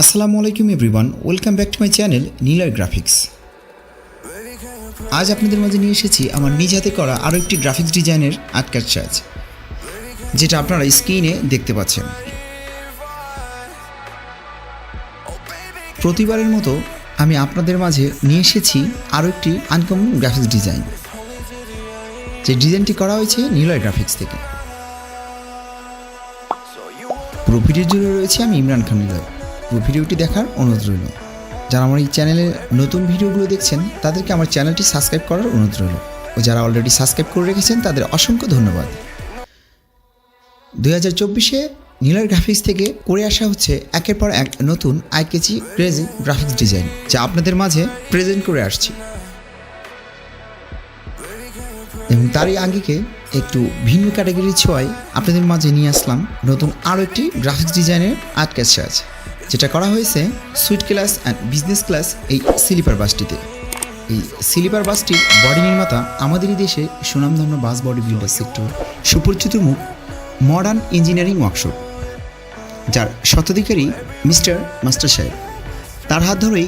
Assalamualaikum everyone, welcome back to my channel Niloy Graphics. আজ আপনাদের মাঝে নিয়ে এসেছি আমার নিজ হাতে করা আরও একটি গ্রাফিক্স ডিজাইনের আটকার সাজ, যেটা আপনারা স্ক্রিনে দেখতে পাচ্ছেন। প্রতিবারের মতো আমি আপনাদের মাঝে নিয়ে এসেছি আরও একটি আনকমন গ্রাফিক্স ডিজাইন, যে ডিজাইনটি করা হয়েছে নিলয় গ্রাফিক্স থেকে। পুরো ভিডিওর জুড়ে রয়েছে আমি ইমরান খান নিলয়। পুরো ভিডিওটি দেখার অনুরোধ রইল। যারা আমার এই চ্যানেলের নতুন ভিডিওগুলো দেখছেন তাদেরকে আমার চ্যানেলটি সাবস্ক্রাইব করার অনুরোধ রইল, ও যারা অলরেডি সাবস্ক্রাইব করে রেখেছেন তাদের অসংখ্য ধন্যবাদ। 2024-এ নিলয় গ্রাফিক্স থেকে করে আসা হচ্ছে একের পর এক নতুন আই-ক্যাচি ক্রেজি গ্রাফিক্স ডিজাইন, যা আপনাদের মাঝে প্রেজেন্ট করে আসছি। এবং তারই আঙ্গিকে একটু ভিন্ন ক্যাটাগরির ছোঁয়ায় আপনাদের মাঝে নিয়ে আসলাম নতুন আরও একটি গ্রাফিক্স ডিজাইনের আটকার সাজ, যেটা করা হয়েছে sweet class and business class এই স্লিপার বাসটিতে। এই স্লিপার বাসটির বডি নির্মাতা আমাদেরই দেশে সুনামধন্য বাস বডি বিল্ডার সেক্টর সুপরিচিত মুখ মডার্ন ইঞ্জিনিয়ারিং ওয়ার্কশপ, যার স্বত্বাধিকারী মিস্টার মাস্টার সাহেব। তার হাত ধরেই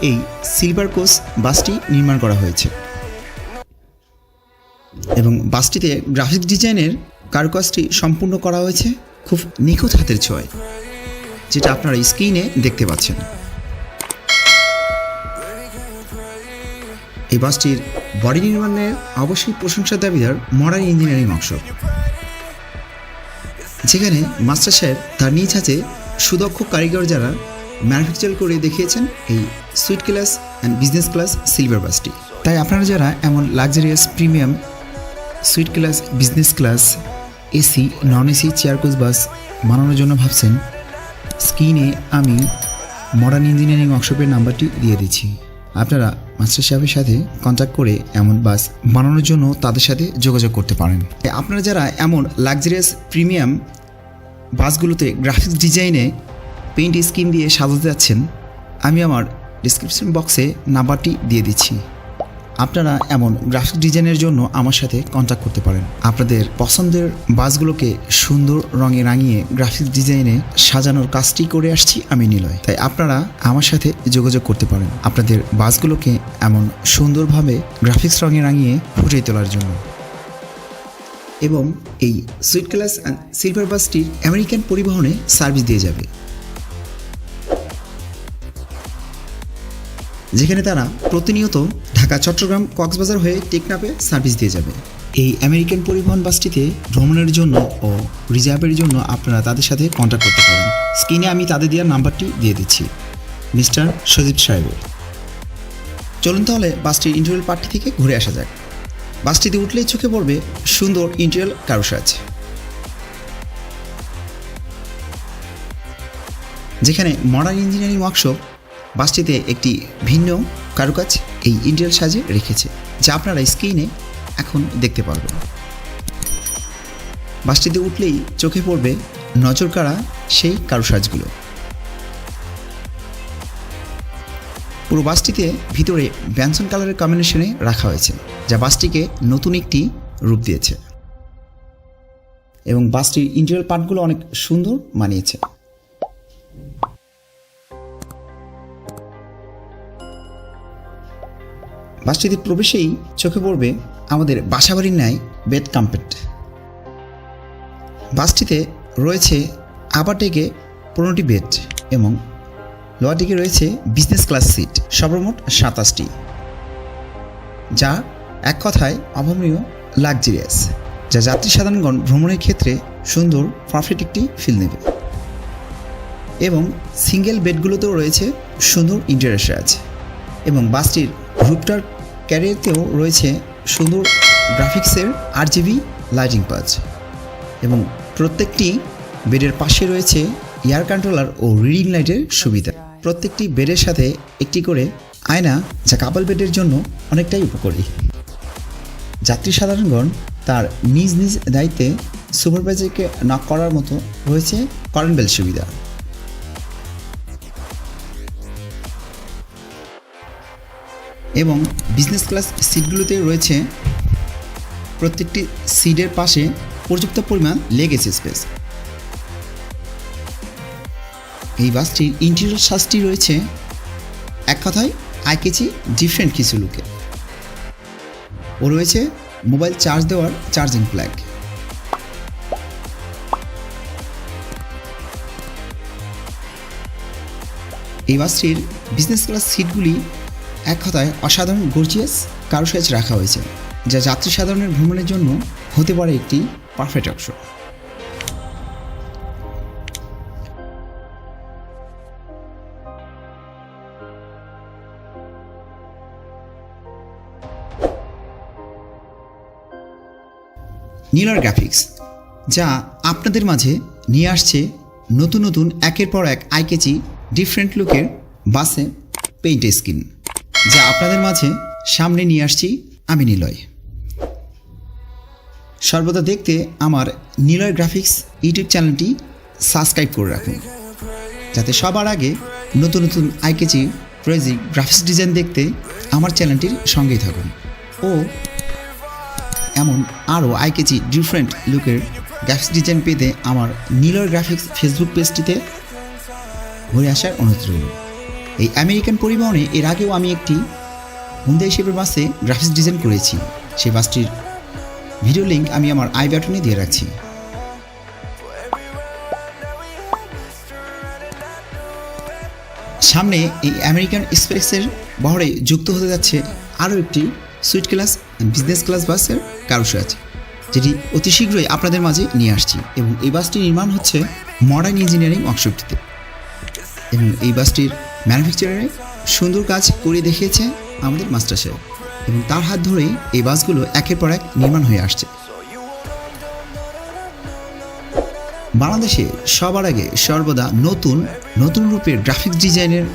এই স্লিপার কোচ বাসটি নির্মাণ করা হয়েছে। এবং বাসটিতে গ্রাফিক্স ডিজাইনের কারুকাজটি সম্পূর্ণ করা হয়েছে খুব নিখুঁত হাতের ছোঁয়ায়, যেটা আপনারা স্ক্রিনে দেখতে পাচ্ছেন। এই বাসটির বডি নির্মাণের অবশ্যই প্রশংসার দাবিদার মডার্ন ইঞ্জিনিয়ারিং ওয়ার্কশপ, যেখানে মাস্টার সাহেব তার নিজ হাতে সুদক্ষ কারিগর যারা ম্যানুফ্যাকচার করে দেখিয়েছেন এই sweet class and business class silver বাসটি। তাই আপনারা যারা এমন luxurious premium sweet class business class AC non AC chair coach বাস বানানোর জন্য ভাবছেন, স্ক্রিনে আমি মডার্ন ইঞ্জিনিয়ারিং ওয়ার্কশপের নাম্বারটি দিয়ে দিচ্ছি। আপনারা মাস্টার সাহেবের সাথে কন্ট্যাক্ট করে এমন বাস বানানোর জন্য তাদের সাথে যোগাযোগ করতে পারেন। আপনারা যারা এমন লাক্সারিয়াস প্রিমিয়াম বাসগুলোতে গ্রাফিক্স ডিজাইনে পেইন্ট স্কিম দিয়ে সাজাতে যাচ্ছেন, আমি আমার ডিসক্রিপশন বক্সে নাম্বারটি দিয়ে দিচ্ছি। আপনারা এমন গ্রাফিক্স ডিজাইনের জন্য আমার সাথে কন্ট্যাক্ট করতে পারেন। আপনাদের পছন্দের বাসগুলোকে সুন্দর রঙে রাঙিয়ে গ্রাফিক্স ডিজাইনে সাজানোর কাজটি করে আসছি আমি নিলয়। তাই আপনারা আমার সাথে যোগাযোগ করতে পারেন আপনাদের বাসগুলোকে এমন সুন্দরভাবে গ্রাফিক্স রঙে রাঙিয়ে ফুটিয়ে তোলার জন্য। এবং এই সুইট ক্লাস অ্যান্ড সিলভার বাসটি আমেরিকান পরিবহনে সার্ভিস দিয়ে যাবে, যেখানে তারা প্রতিনিয়ত ঢাকা, চট্টগ্রাম, কক্সবাজার হয়ে টেকনাফে সার্ভিস দিয়ে যাবে। এই আমেরিকান পরিবহন বাসটিতে ভ্রমণের জন্য ও রিজার্ভের জন্য আপনারা তাদের সাথে কন্ট্যাক্ট করতে পারেন। স্ক্রিনে আমি তাদের দেওয়ার নাম্বারটি দিয়ে দিচ্ছি, মিস্টার সজিব সাহেবের। চলুন তাহলে বাসটির ইন্টেরিয়র পার্টটি থেকে ঘুরে আসা যাক। বাসটিতে উঠলেই চোখে পড়বে সুন্দর ইন্টেরিয়র কারুসাজ, যেখানে মডার্ন ইঞ্জিনিয়ারিং ওয়ার্কশপ বাসটিতে একটি ভিন্ন কারুকাজ এই ইন্টেরিয়র সাজে রেখেছে, যা আপনারা স্ক্রিনে এখন দেখতে পারবেন। বাসটিতে উঠলেই চোখে পড়বে নজর কাড়া সেই কারুসাজগুলো। পুরো বাসটিতে ভিতরে ব্যঞ্জন কালারের কম্বিনেশনে রাখা হয়েছে, যা বাসটিকে নতুন একটি রূপ দিয়েছে। এবং বাসটির ইন্টেরিয়র পার্টগুলো অনেক সুন্দর মানিয়েছে। বাসটিতে প্রবেশেই চোখে পড়বে আমাদের বাসাবাড়ির ন্যায় বেড কাম্পেট। বাসটিতে রয়েছে আপার ডেকে 15টি বেড এবং লোয়ার ডেকে রয়েছে বিজনেস ক্লাস সিট, সর্বমোট 27টি, যা এক কথায় অভাবনীয় লাক্সারিয়াস, যা যাত্রী সাধারণগণ ভ্রমণের ক্ষেত্রে সুন্দর পারফেক্ট একটি ফিল নেবে। এবং সিঙ্গেল বেডগুলোতেও রয়েছে সুন্দর ইন্টেরিয়র সাজ। এবং বাসটির রুফটার ক্যারিয়ারতেও রয়েছে সুন্দর গ্রাফিক্সের RGB লাইটিং পাঁচ। এবং প্রত্যেকটি বেডের পাশে রয়েছে এয়ার কন্ট্রোলার ও রিডিং লাইটের সুবিধা। প্রত্যেকটি বেডের সাথে একটি করে আয়না, যা কাপল বেডের জন্য অনেকটাই উপকারী। যাত্রী সাধারণগণ তার নিজ নিজ দায়িত্বে সুপারভাইজারকে নক করার মতো রয়েছে করেন্ট বেল সুবিধা। এবং বিজনেস ক্লাস সিটগুলোতে রয়েছে প্রত্যেকটি সিটের পাশে পর্যাপ্ত পরিমাণ লেগ স্পেস। এই বাসটির ইন্টেরিয়র সাজটি রয়েছে এক কথায় আইকেচি ডিফারেন্ট কিছু লুকে। ও রয়েছে মোবাইল চার্জ দেওয়ার চার্জিং প্লাগ। এই বাসটির বিজনেস ক্লাস সিটগুলি এক কথায় অসাধারণ গর্জিয়াস কারুকাজ রাখা হয়েছে, যা যাত্রী সাধারণের ভ্রমণের জন্য হতে পারে একটি পারফেক্ট অপশন। নিলয় গ্রাফিক্স যা আপনাদের মাঝে নিয়ে আসছে নতুন নতুন একের পর এক আইকেচি ডিফারেন্ট লুকের বাসে পেইন্ট স্কিন, যা আপনাদের মাঝে সামনে নিয়ে আসছি আমি নিলয়। সর্বদা দেখতে আমার নিলয় গ্রাফিক্স ইউটিউব চ্যানেলটি সাবস্ক্রাইব করে রাখুন, যাতে সবার আগে নতুন নতুন আইকেচি ক্রেজি গ্রাফিক্স ডিজাইন দেখতে আমার চ্যানেলটির সঙ্গেই থাকুন ও এমন আরও আইকেচি ডিফারেন্ট লুকের গ্রাফিক্স ডিজাইন পেতে আমার নিলয় গ্রাফিক্স ফেসবুক পেজটিতে ঘুরে আসার অনুরোধ রইল। এই আমেরিকান পরিবহনে এর আগেও আমি একটি হুন্দাই শেপের বাসে গ্রাফিক্স ডিজাইন করেছি, সেই বাসটির ভিডিও লিঙ্ক আমি আমার আই বাটনে দিয়ে রাখছি। সামনে এই আমেরিকান এক্সপ্রেসের বহরে যুক্ত হতে যাচ্ছে আরও একটি সুইট ক্লাস বিজনেস ক্লাস বাসের কারুকাজ, যেটি অতি শীঘ্রই আপনাদের মাঝে নিয়ে আসছি। এবং এই বাসটি নির্মাণ হচ্ছে মডার্ন ইঞ্জিনিয়ারিং ওয়ার্কশপটিতে, এবং এই বাসটির ম্যানুফ্যাকচারে সুন্দর কাজ করে দেখিয়েছে আমাদের মাস্টার সাহেব, এবং তার হাত ধরেই এই বাসগুলো একের পর এক নির্মাণ হয়ে আসছে। বাংলাদেশে সবার আগে সর্বদা নতুন নতুন রূপের গ্রাফিক্স ডিজাইনের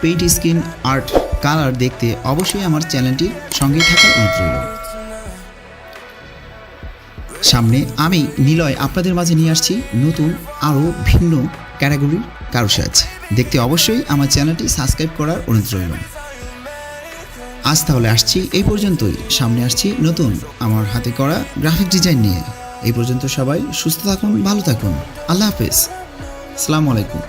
পেইন্ট স্কিন আর্ট কালার দেখতে অবশ্যই আমার চ্যানেলটির সঙ্গেই থাকার অনুরোধ রইল। সামনে আমি নিলয় আপনাদের মাঝে নিয়ে আসছি নতুন আরও ভিন্ন ক্যাটাগরির কারুকাজ দেখতে অবশ্যই আমার চ্যানেলটি সাবস্ক্রাইব করার অনুরোধ রইল। আজ তাহলে আসছি এই পর্যন্তই, সামনে আসছি নতুন আমার হাতে করা গ্রাফিক ডিজাইন নিয়ে। এই পর্যন্ত সবাই সুস্থ থাকুন, ভালো থাকুন, আল্লাহ হাফেজ, আসসালামু আলাইকুম।